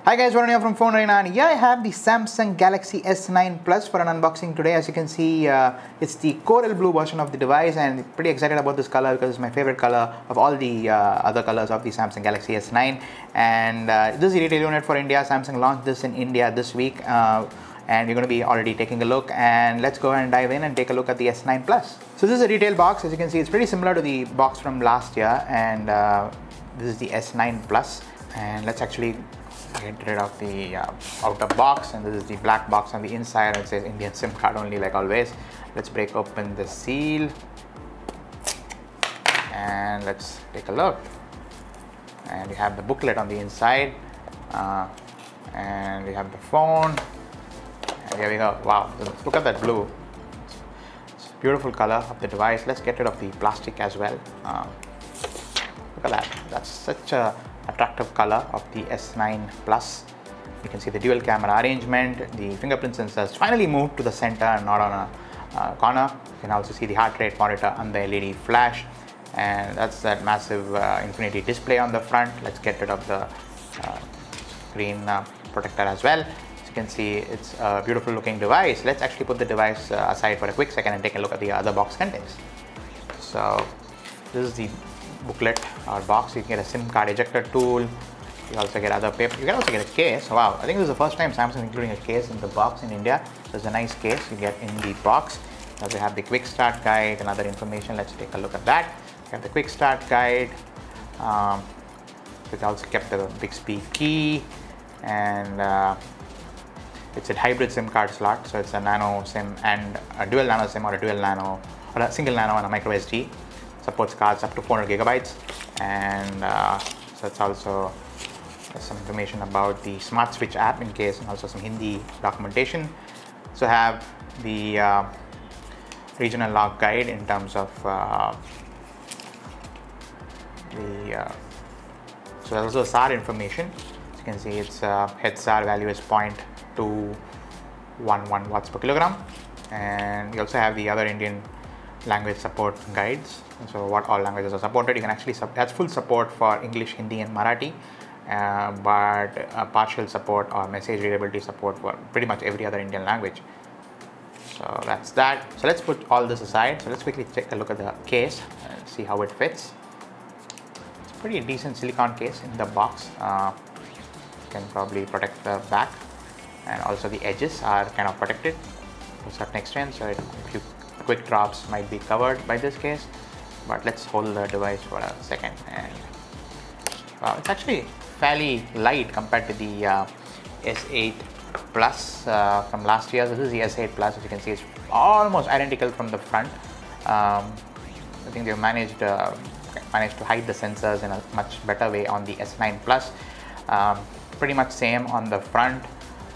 Hi guys, Varun here from FoneArena, and here I have the Samsung Galaxy S9 Plus for an unboxing today. As you can see, it's the coral blue version of the device, and pretty excited about this color because it's my favorite color of all the other colors of the Samsung Galaxy S9. And this is the retail unit for India. Samsung launched this in India this week, and we're going to be already taking a look. And let's go and dive in and take a look at the S9 Plus. So this is a retail box. As you can see, it's pretty similar to the box from last year, and this is the S9 Plus. And let's actually get rid of the outer box, and this is the black box on the inside. It says Indian SIM card only, like always. Let's break open the seal and let's take a look. And we have the booklet on the inside, and we have the phone, and here we go. Wow, look at that blue. It's a beautiful color of the device. Let's get rid of the plastic as well. Look at that. That's such a attractive color of the S9 Plus. You can see the dual camera arrangement. The fingerprint sensors finally moved to the center and not on a corner. You can also see the heart rate monitor and the LED flash, and that's that massive infinity display on the front. Let's get rid of the screen protector as well. As you can see, it's a beautiful looking device. Let's actually put the device aside for a quick second and take a look at the other box contents. So this is the booklet or box. You can get a SIM card ejector tool. You also get other paper. You can also get a case. Wow, I think this is the first time Samsung including a case in the box in India. There's a nice case you get in the box. Also have the quick start guide and other information. Let's take a look at that. You have the quick start guide. It also kept the Bixby key, and it's a hybrid SIM card slot. So it's a nano SIM and a dual nano SIM, or a dual nano, or a single nano and a micro SD. Supports cards up to 400 gigabytes, and so it's also some information about the Smart Switch app in case, and also some Hindi documentation. So have the regional lock guide in terms of so there's also SAR information. As you can see, its head SAR value is 0.211 watts per kilogram, and you also have the other Indian language support guides. So what all languages are supported. You can actually that's full support for English, Hindi and Marathi, but partial support or message readability support for pretty much every other Indian language. So that's that. So let's put all this aside. So let's quickly take a look at the case and see how it fits. It's a pretty decent silicone case in the box. Can probably protect the back, and also the edges are kind of protected to a certain extent, so if you quick drops might be covered by this case. But let's hold the device for a second, and wow, it's actually fairly light compared to the S8 Plus from last year. This is the S8 Plus. As you can see, it's almost identical from the front. I think they've managed to hide the sensors in a much better way on the S9 Plus. Pretty much same on the front.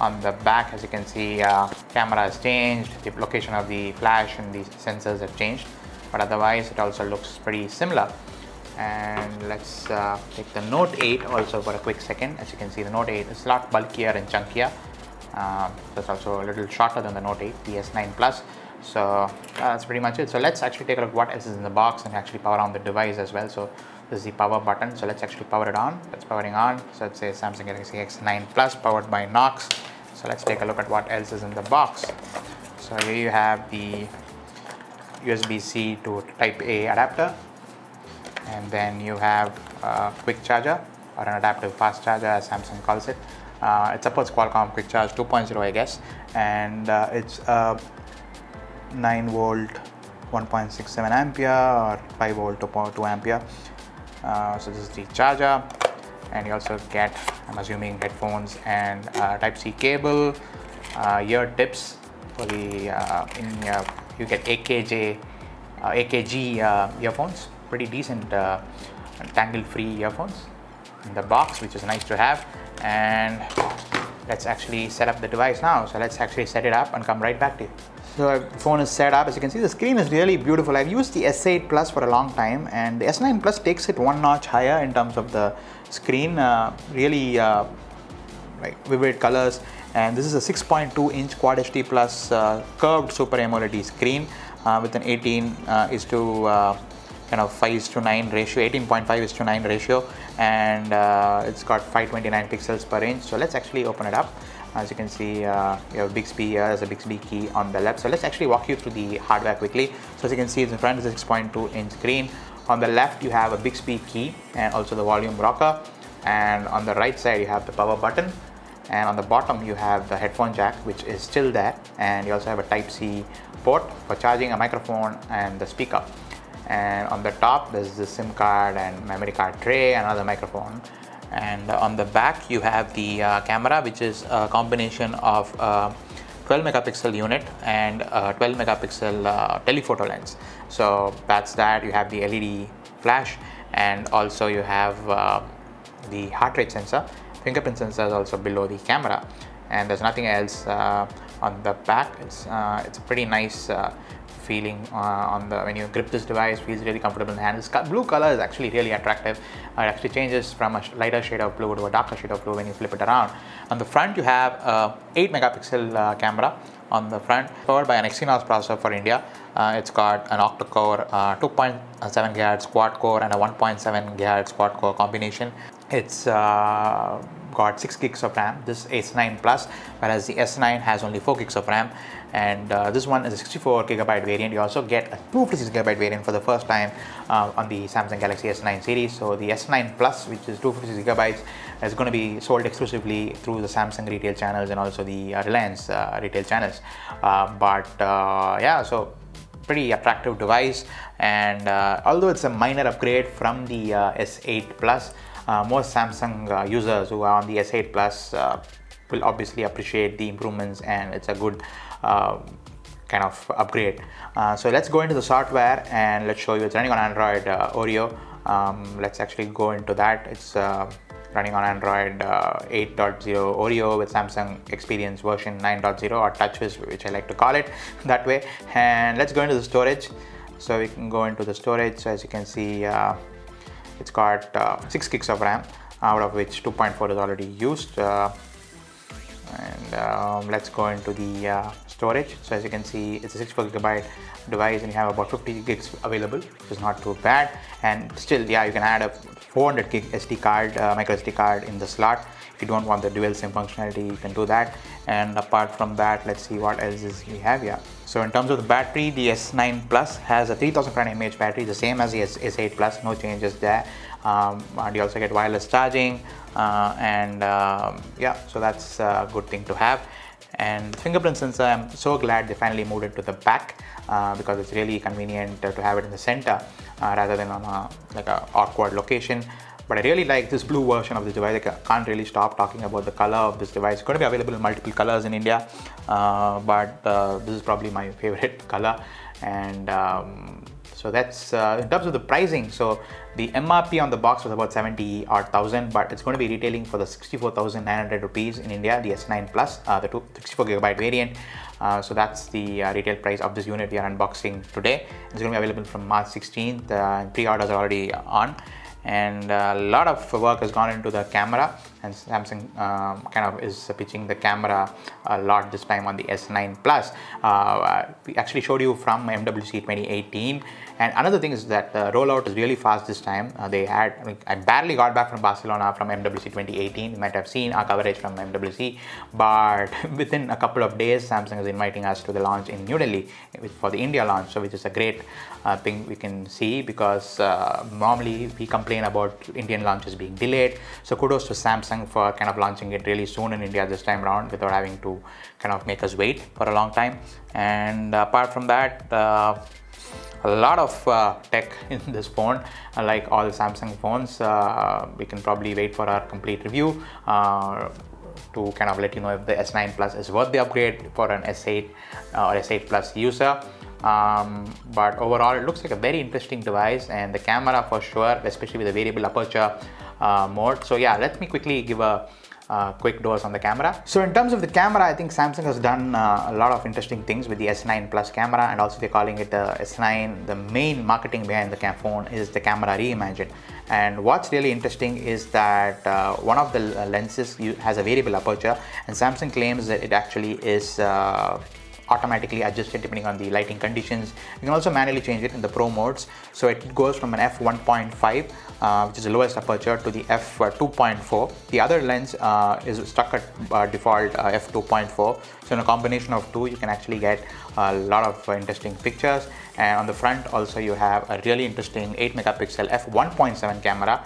On the back, as you can see, camera has changed, the location of the flash and the sensors have changed, but otherwise it also looks pretty similar. And let's take the Note 8 also for a quick second. As you can see, the Note 8 is a lot bulkier and chunkier. That's also a little shorter than the Note 8, the S9 Plus. So that's pretty much it. So let's actually take a look what else is in the box and actually power on the device as well. So this is the power button. So let's actually power it on. That's powering on. So it says Samsung Galaxy S9 Plus powered by Knox. So let's take a look at what else is in the box. So here you have the USB-C to Type A adapter, and then you have a quick charger, or an adaptive fast charger as Samsung calls it. It supports Qualcomm Quick Charge 2.0, I guess, and it's a 9 volt 1.67 ampere or 5 volt 2.2 ampere. So this is the charger, and you also get, I'm assuming, headphones and Type-C cable, ear tips for the you get AKG earphones, pretty decent tangle-free earphones in the box, which is nice to have. And let's actually set up the device now. So let's actually set it up and come right back to you. So the phone is set up. As you can see, the screen is really beautiful. I've used the S8 Plus for a long time, and the S9 Plus takes it one notch higher in terms of the screen. Really like vivid colors, and this is a 6.2 inch Quad HD Plus curved Super AMOLED screen with an 18:9 kind of 5:9 ratio, 18.5:9 ratio, and it's got 529 pixels per inch. So let's actually open it up. As you can see, you have Bixby here, there's a Bixby key on the left. So let's actually walk you through the hardware quickly. So as you can see, in front is a 6.2-inch screen. On the left, you have a Bixby key and also the volume rocker. And on the right side, you have the power button. And on the bottom, you have the headphone jack, which is still there. And you also have a Type-C port for charging, a microphone, and the speaker. And on the top, there's the SIM card and memory card tray, another microphone. And on the back, you have the camera, which is a combination of 12 megapixel unit and 12 megapixel telephoto lens. So that's that. You have the LED flash, and also you have the heart rate sensor. Fingerprint sensor is also below the camera, and there's nothing else on the back. It's a pretty nice feeling on the when you grip this device. Feels really comfortable in the hand. This blue color is actually really attractive. It actually changes from a lighter shade of blue to a darker shade of blue when you flip it around. On the front, you have a 8 megapixel camera on the front, powered by an Exynos processor for India. It's got an octa-core 2.7 GHz quad core and a 1.7 GHz quad core combination. It's got 6 gigs of RAM, this S9 Plus, whereas the S9 has only 4 gigs of RAM. And this one is a 64 gigabyte variant. You also get a 256 gigabyte variant for the first time on the Samsung Galaxy S9 series. So the S9 Plus, which is 256 gigabytes, is going to be sold exclusively through the Samsung retail channels and also the Reliance retail channels. Yeah, so pretty attractive device. And although it's a minor upgrade from the S8 Plus, most Samsung users who are on the S8 Plus will obviously appreciate the improvements, and it's a good kind of upgrade. So let's go into the software and let's show you. It's running on Android Oreo. Let's actually go into that. It's running on Android 8.0 Oreo with Samsung Experience version 9.0, or TouchWiz, which I like to call it that way. And let's go into the storage. So we can go into the storage. So as you can see, it's got 6 gigs of RAM, out of which 2.4 is already used. Let's go into the storage. So as you can see, it's a 64 gigabyte device, and you have about 50 gigs available, which is not too bad. And still, yeah, you can add a 400 gig SD card, micro SD card in the slot. If you don't want the dual SIM functionality, you can do that. And apart from that, let's see what else we have here. So in terms of the battery, the S9 Plus has a 3500 mAh battery, the same as the S8 Plus, no changes there. And you also get wireless charging, yeah, so that's a good thing to have. And fingerprint sensor, I'm so glad they finally moved it to the back, because it's really convenient to have it in the center rather than on a awkward location. But I really like this blue version of this device. I can't really stop talking about the color of this device. It's going to be available in multiple colors in India, but this is probably my favorite color. And so that's in terms of the pricing. So the MRP on the box was about 70,000, but it's going to be retailing for the 64,900 rupees in India, the S9 Plus, the 64 gigabyte variant. So that's the retail price of this unit we are unboxing today. It's going to be available from March 16th, and pre-orders are already on. And a lot of work has gone into the camera, and Samsung kind of is pitching the camera a lot this time on the S9 Plus. We actually showed you from MWC 2018, and another thing is that the rollout is really fast this time. I barely got back from Barcelona from MWC 2018. You might have seen our coverage from MWC, but within a couple of days, Samsung is inviting us to the launch in New Delhi for the India launch, so which is a great thing we can see, because normally we complain about Indian launches being delayed. So kudos to Samsung for kind of launching it really soon in India this time around without having to kind of make us wait for a long time. And apart from that, a lot of tech in this phone, like all Samsung phones. We can probably wait for our complete review to kind of let you know if the S9 Plus is worth the upgrade for an S8 or S8 Plus user. But overall, it looks like a very interesting device, and the camera for sure, especially with the variable aperture mode. So yeah, let me quickly give a quick dose on the camera. So in terms of the camera, I think Samsung has done a lot of interesting things with the S9 Plus camera, and also they're calling it the S9. The main marketing behind the phone is the camera reimagined. And what's really interesting is that one of the lenses has a variable aperture, and Samsung claims that it actually is automatically adjust it depending on the lighting conditions. You can also manually change it in the Pro modes. So it goes from an f1.5, which is the lowest aperture, to the f2.4. The other lens is stuck at default f2.4. So in a combination of two, you can actually get a lot of interesting pictures. And on the front also you have a really interesting 8 megapixel f1.7 camera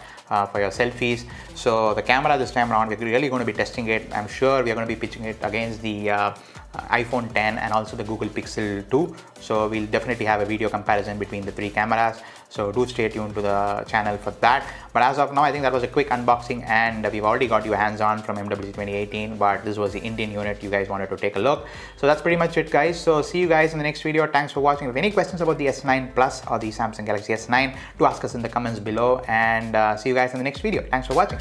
for your selfies. So the camera this time around, we're really going to be testing it. I'm sure we are going to be pitching it against the iPhone 10 and also the Google Pixel 2. So we'll definitely have a video comparison between the three cameras. So do stay tuned to the channel for that. But as of now, I think that was a quick unboxing, and we've already got you hands-on from MWC 2018, but this was the Indian unit you guys wanted to take a look. So that's pretty much it, guys. So see you guys in the next video. Thanks for watching. If you have any questions about the S9 Plus or the Samsung Galaxy S9, do ask us in the comments below, and see you guys in the next video. Thanks for watching.